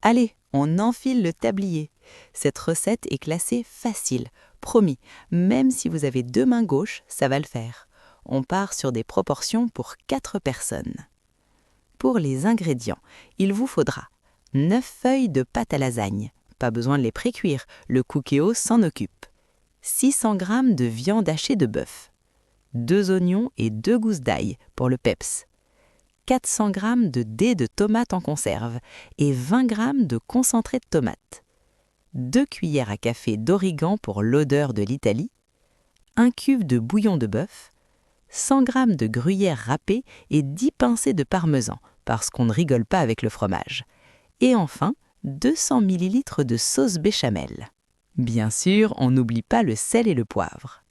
Allez, on enfile le tablier. Cette recette est classée facile, promis, même si vous avez 2 mains gauches, ça va le faire. On part sur des proportions pour 4 personnes. Pour les ingrédients, il vous faudra 9 feuilles de pâte à lasagne, pas besoin de les pré-cuire, le Cookéo s'en occupe. 600 g de viande hachée de bœuf, 2 oignons et 2 gousses d'ail pour le peps, 400 g de dés de tomates en conserve et 20 g de concentré de tomate, 2 cuillères à café d'origan pour l'odeur de l'Italie, 1 cuve de bouillon de bœuf, 100 g de gruyère râpée et 10 pincées de parmesan, parce qu'on ne rigole pas avec le fromage. Et enfin, 200 ml de sauce béchamel. Bien sûr, on n'oublie pas le sel et le poivre.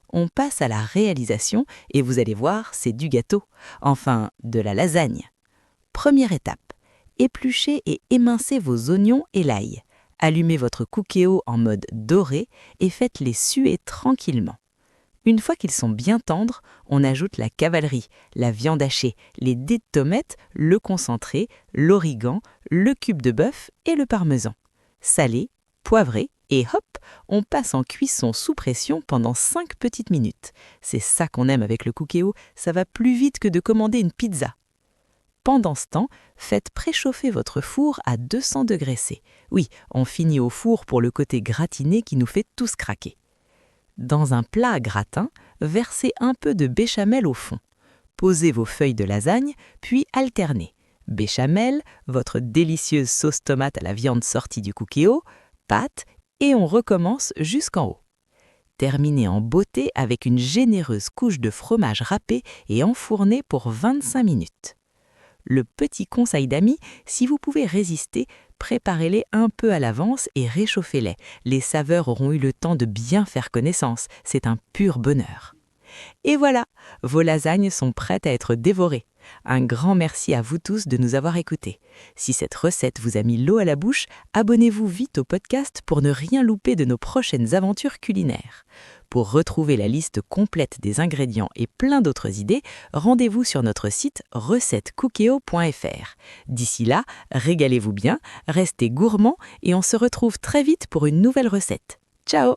On passe à la réalisation et vous allez voir, c'est du gâteau, enfin de la lasagne. Première étape, épluchez et émincez vos oignons et l'ail. Allumez votre Cookéo en mode doré et faites-les suer tranquillement. Une fois qu'ils sont bien tendres, on ajoute la cavalerie, la viande hachée, les dés de tomates, le concentré, l'origan, le cube de bœuf et le parmesan. Salé, poivré et hop, on passe en cuisson sous pression pendant 5 petites minutes. C'est ça qu'on aime avec le Cookéo, ça va plus vite que de commander une pizza. Pendant ce temps, faites préchauffer votre four à 200 degrés C. Oui, on finit au four pour le côté gratiné qui nous fait tous craquer. Dans un plat à gratin, versez un peu de béchamel au fond. Posez vos feuilles de lasagne, puis alternez. Béchamel, votre délicieuse sauce tomate à la viande sortie du Cookéo, pâte, et on recommence jusqu'en haut. Terminez en beauté avec une généreuse couche de fromage râpé et enfourné pour 25 minutes. Le petit conseil d'amis, si vous pouvez résister, préparez-les un peu à l'avance et réchauffez-les. Les saveurs auront eu le temps de bien faire connaissance. C'est un pur bonheur. Et voilà, vos lasagnes sont prêtes à être dévorées. Un grand merci à vous tous de nous avoir écoutés. Si cette recette vous a mis l'eau à la bouche, abonnez-vous vite au podcast pour ne rien louper de nos prochaines aventures culinaires. Pour retrouver la liste complète des ingrédients et plein d'autres idées, rendez-vous sur notre site recettecookéo.fr. D'ici là, régalez-vous bien, restez gourmands et on se retrouve très vite pour une nouvelle recette. Ciao!